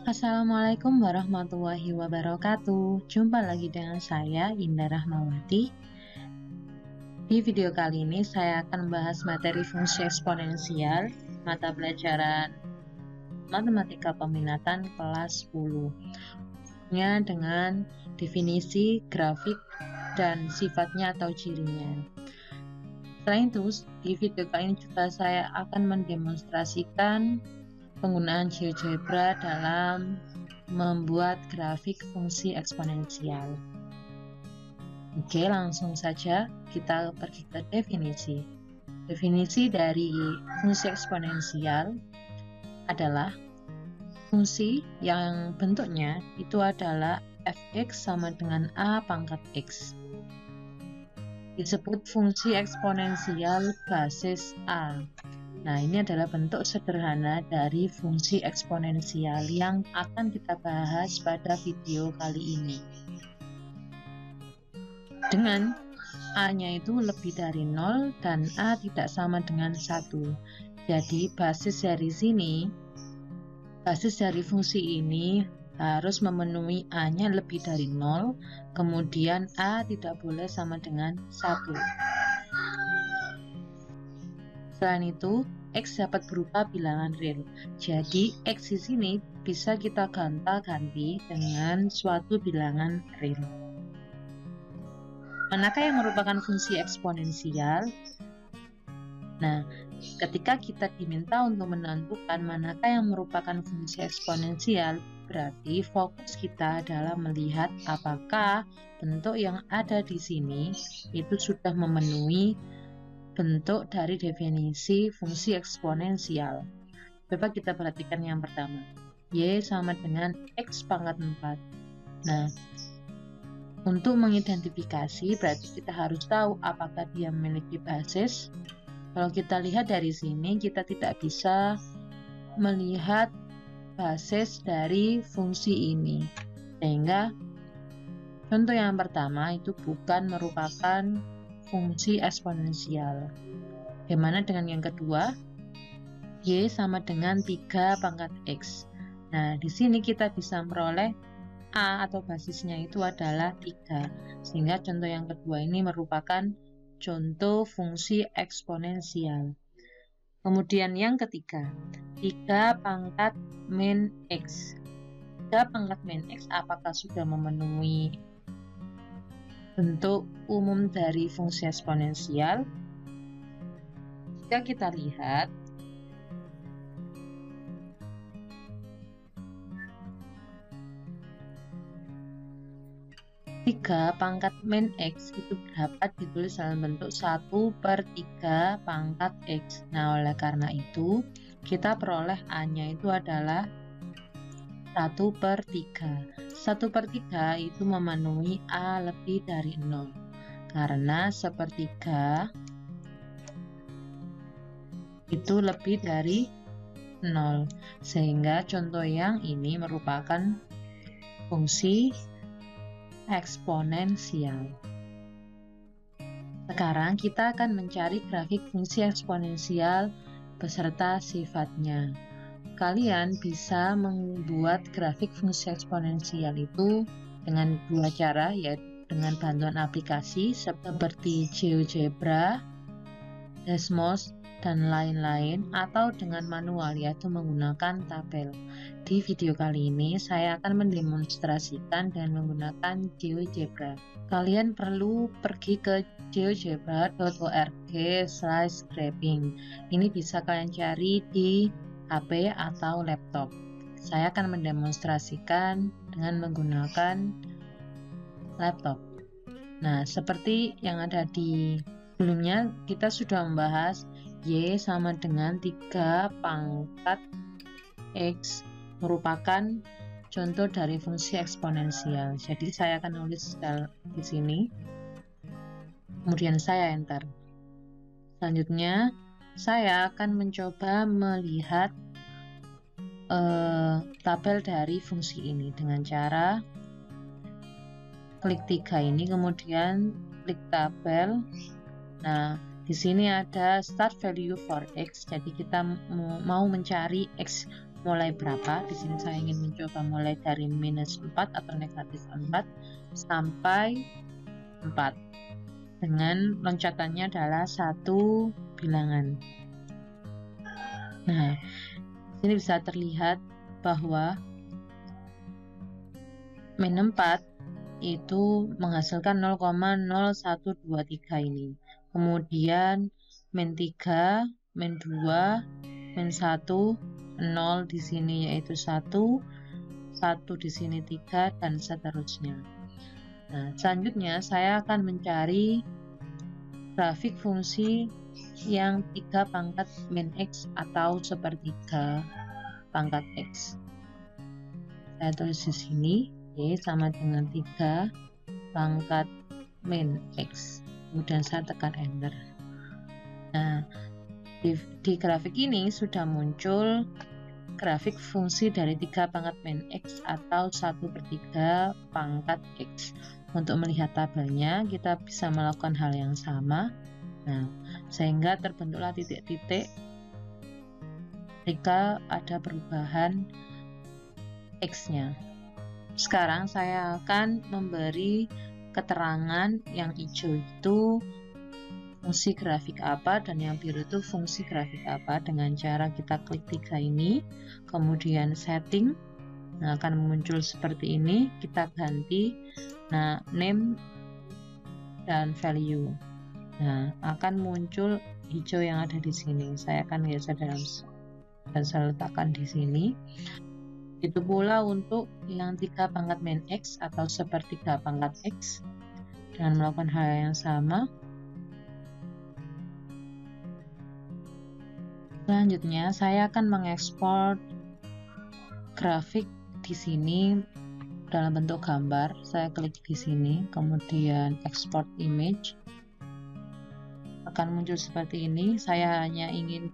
Assalamualaikum warahmatullahi wabarakatuh. Jumpa lagi dengan saya, Indah Rahmawati. Di video kali ini saya akan membahas materi fungsi eksponensial, mata pelajaran Matematika Peminatan kelas 10. Dengan definisi, grafik, dan sifatnya atau cirinya. Selain itu, di video kali ini juga saya akan mendemonstrasikan penggunaan GeoGebra dalam membuat grafik fungsi eksponensial. Oke, langsung saja kita pergi ke definisi. Definisi dari fungsi eksponensial adalah fungsi yang bentuknya itu adalah fx sama dengan a pangkat x. Disebut fungsi eksponensial basis a. Nah, ini adalah bentuk sederhana dari fungsi eksponensial yang akan kita bahas pada video kali ini. Dengan A-nya itu lebih dari 0 dan A tidak sama dengan 1. Jadi, basis dari fungsi ini harus memenuhi A-nya lebih dari 0, kemudian A tidak boleh sama dengan 1. Selain itu, X dapat berupa bilangan real. Jadi, X di sini bisa kita gonta-ganti dengan suatu bilangan real. Manakah yang merupakan fungsi eksponensial? Nah, ketika kita diminta untuk menentukan manakah yang merupakan fungsi eksponensial, berarti fokus kita adalah melihat apakah bentuk yang ada di sini itu sudah memenuhi bentuk dari definisi fungsi eksponensial. Coba kita perhatikan yang pertama. Y sama dengan X pangkat 4. Nah, untuk mengidentifikasi berarti kita harus tahu apakah dia memiliki basis. Kalau kita lihat dari sini, kita tidak bisa melihat basis dari fungsi ini. Sehingga contoh yang pertama itu bukan merupakan fungsi eksponensial. Bagaimana dengan yang kedua? Y sama dengan 3 pangkat X. Nah, di sini kita bisa meroleh A atau basisnya itu adalah 3. Sehingga contoh yang kedua ini merupakan contoh fungsi eksponensial. Kemudian yang ketiga, 3 pangkat min X. 3 pangkat min X apakah sudah memenuhi bentuk umum dari fungsi eksponensial? Jika kita lihat, tiga pangkat min X itu dapat ditulis dalam bentuk 1/3 pangkat X. Nah, oleh karena itu, kita peroleh A-nya itu adalah 1/3. 1/3 itu memenuhi A lebih dari 0. Karena 1/3 itu lebih dari 0. Sehingga contoh yang ini merupakan fungsi eksponensial. Sekarang kita akan mencari grafik fungsi eksponensial beserta sifatnya. Kalian bisa membuat grafik fungsi eksponensial itu dengan dua cara, yaitu dengan bantuan aplikasi seperti GeoGebra, Desmos, dan lain-lain, atau dengan manual, yaitu menggunakan tabel. Di video kali ini saya akan mendemonstrasikan dan menggunakan GeoGebra. Kalian perlu pergi ke geogebra.org/graphing. Ini bisa kalian cari di HP atau laptop. Saya akan mendemonstrasikan dengan menggunakan laptop. Nah, seperti yang ada di sebelumnya, kita sudah membahas Y sama dengan 3 pangkat X merupakan contoh dari fungsi eksponensial. Jadi saya akan nulis di sini, kemudian saya enter. Selanjutnya, saya akan mencoba melihat tabel dari fungsi ini dengan cara klik 3 ini, kemudian klik tabel. Nah, di sini ada start value for X. Jadi kita mau mencari X mulai berapa. Di sini saya ingin mencoba mulai dari minus 4 atau negatif 4 sampai 4 dengan loncatannya adalah satu bilangan. Nah, di sini bisa terlihat bahwa min 4 itu menghasilkan 0,0123 ini. Kemudian min 3, min 2, min 1, 0 di sini yaitu 1, 1 di sini 3, dan seterusnya. Nah, selanjutnya saya akan mencari grafik fungsi yang 3 pangkat min X atau sepertiga pangkat X. Saya tulis di sini, Y sama dengan 3 pangkat min X. Kemudian saya tekan Enter. Nah, di grafik ini sudah muncul grafik fungsi dari 3 pangkat min X atau 1/3 pangkat X. Untuk melihat tabelnya, kita bisa melakukan hal yang sama. Nah, sehingga terbentuklah titik-titik ketika ada perubahan X-nya. Sekarang saya akan memberi keterangan yang hijau itu fungsi grafik apa dan yang biru itu fungsi grafik apa dengan cara kita klik 3 ini, kemudian setting. Nah, akan muncul seperti ini, kita ganti name dan value. Nah, akan muncul hijau yang ada di sini. Saya akan geser dan saya letakkan di sini. Itu pula untuk yang 3 pangkat min X atau sepertiga pangkat X dengan melakukan hal yang sama. Selanjutnya, saya akan mengekspor grafik di sini dalam bentuk gambar. Saya klik di sini, kemudian export image. Akan muncul seperti ini. Saya hanya ingin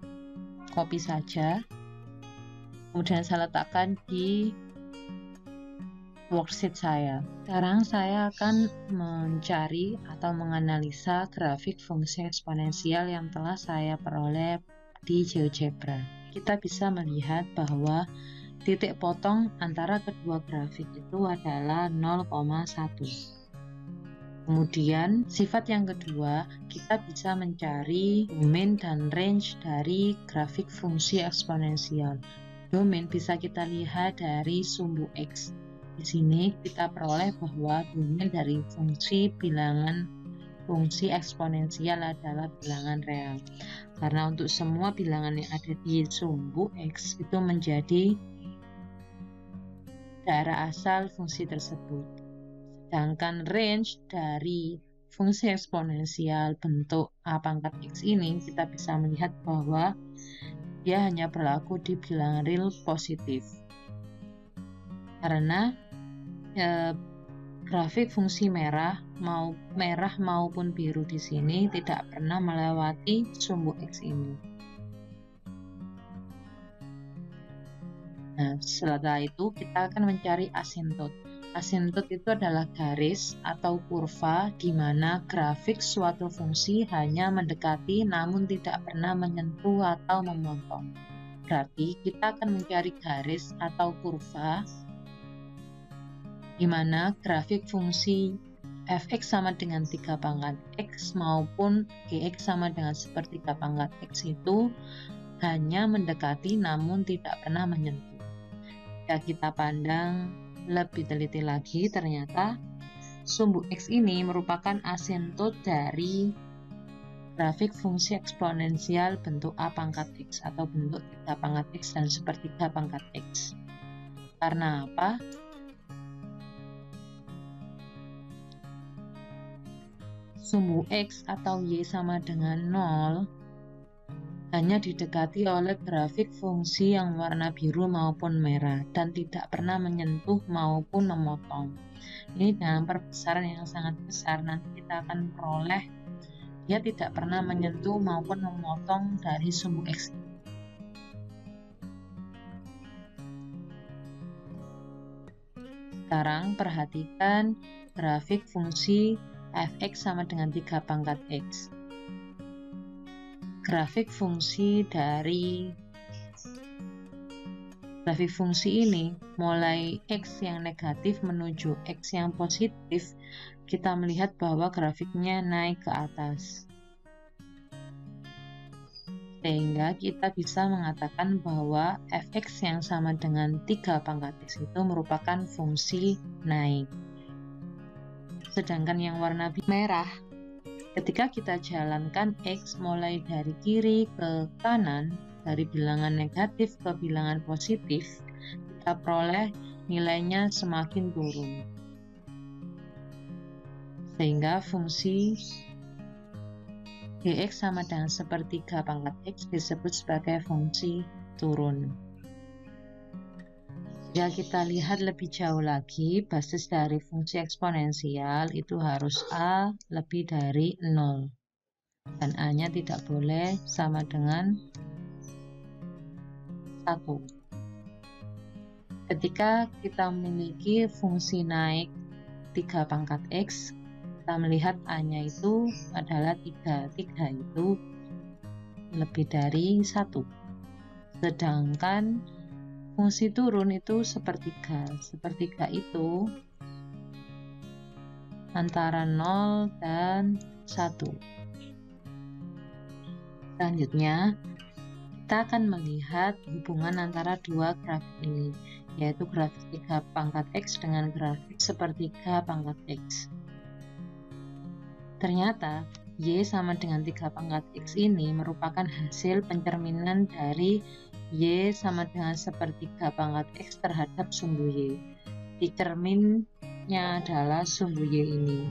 copy saja. Kemudian saya letakkan di worksheet saya. Sekarang saya akan mencari atau menganalisa grafik fungsi eksponensial yang telah saya peroleh di GeoGebra. Kita bisa melihat bahwa titik potong antara kedua grafik itu adalah 0,1. Kemudian sifat yang kedua, kita bisa mencari domain dan range dari grafik fungsi eksponensial. Domain bisa kita lihat dari sumbu X. Di sini kita peroleh bahwa domain dari fungsi bilangan fungsi eksponensial adalah bilangan real. Karena untuk semua bilangan yang ada di sumbu X itu menjadi daerah asal fungsi tersebut. Sedangkan range dari fungsi eksponensial bentuk A pangkat X ini kita bisa melihat bahwa dia hanya berlaku di bilangan real positif. Karena grafik fungsi merah maupun biru di sini tidak pernah melewati sumbu X ini. Nah, setelah itu kita akan mencari asintot. Asintot itu adalah garis atau kurva di mana grafik suatu fungsi hanya mendekati namun tidak pernah menyentuh atau memotong. Berarti kita akan mencari garis atau kurva di mana grafik fungsi fx sama dengan 3 pangkat x maupun gx sama dengan sepertiga pangkat x itu hanya mendekati namun tidak pernah menyentuh. Ya, kita pandang lebih teliti lagi, ternyata sumbu x ini merupakan asintot dari grafik fungsi eksponensial bentuk A pangkat x atau bentuk 3 pangkat x dan sepertiga pangkat x. Karena apa? Sumbu x atau y sama dengan 0 hanya didekati oleh grafik fungsi yang warna biru maupun merah dan tidak pernah menyentuh maupun memotong. Ini dengan perbesaran yang sangat besar, nanti kita akan peroleh dia tidak pernah menyentuh maupun memotong dari sumbu X. Sekarang perhatikan grafik fungsi fx sama dengan 3 pangkat x. Grafik fungsi dari grafik fungsi ini mulai X yang negatif menuju X yang positif, kita melihat bahwa grafiknya naik ke atas. Sehingga kita bisa mengatakan bahwa fx yang sama dengan 3 pangkat X itu merupakan fungsi naik. Sedangkan yang warna merah, ketika kita jalankan X mulai dari kiri ke kanan, dari bilangan negatif ke bilangan positif, kita peroleh nilainya semakin turun. Sehingga fungsi Gx sama dengan sepertiga pangkat X disebut sebagai fungsi turun. Jika kita lihat lebih jauh lagi, basis dari fungsi eksponensial itu harus A lebih dari 0. Dan A-nya tidak boleh sama dengan 1. Ketika kita memiliki fungsi naik 3 pangkat X, kita melihat A-nya itu adalah 3. 3 itu lebih dari 1. Sedangkan fungsi turun itu sepertiga. Sepertiga itu antara 0 dan 1. Selanjutnya, kita akan melihat hubungan antara dua grafik ini, yaitu grafik 3 pangkat X dengan grafik sepertiga pangkat X. Ternyata Y sama dengan 3 pangkat X ini merupakan hasil pencerminan dari Y sama dengan sepertiga pangkat X terhadap sumbu Y. Dicerminnya adalah sumbu Y ini.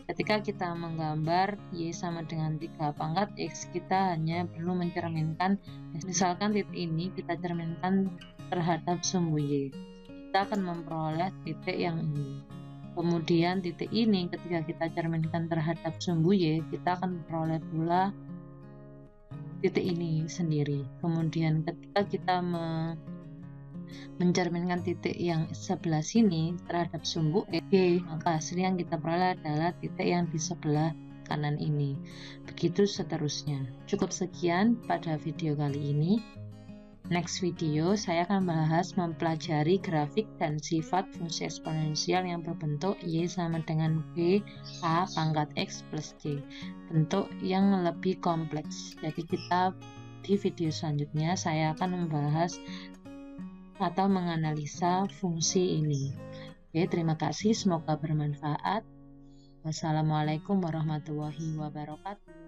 Ketika kita menggambar Y sama dengan 3 pangkat X, kita hanya perlu mencerminkan, misalkan titik ini kita cerminkan terhadap sumbu Y. Kita akan memperoleh titik yang ini. Kemudian titik ini ketika kita cerminkan terhadap sumbu Y, kita akan memperoleh pula titik ini sendiri. Kemudian ketika kita mencerminkan titik yang sebelah sini terhadap sumbu Y, maka hasil yang kita peroleh adalah titik yang di sebelah kanan ini. Begitu seterusnya. Cukup sekian pada video kali ini. Next video, saya akan bahas mempelajari grafik dan sifat fungsi eksponensial yang berbentuk Y sama dengan B A pangkat X plus C. Bentuk yang lebih kompleks. Jadi di video selanjutnya, saya akan membahas atau menganalisa fungsi ini. Oke, terima kasih. Semoga bermanfaat. Wassalamualaikum warahmatullahi wabarakatuh.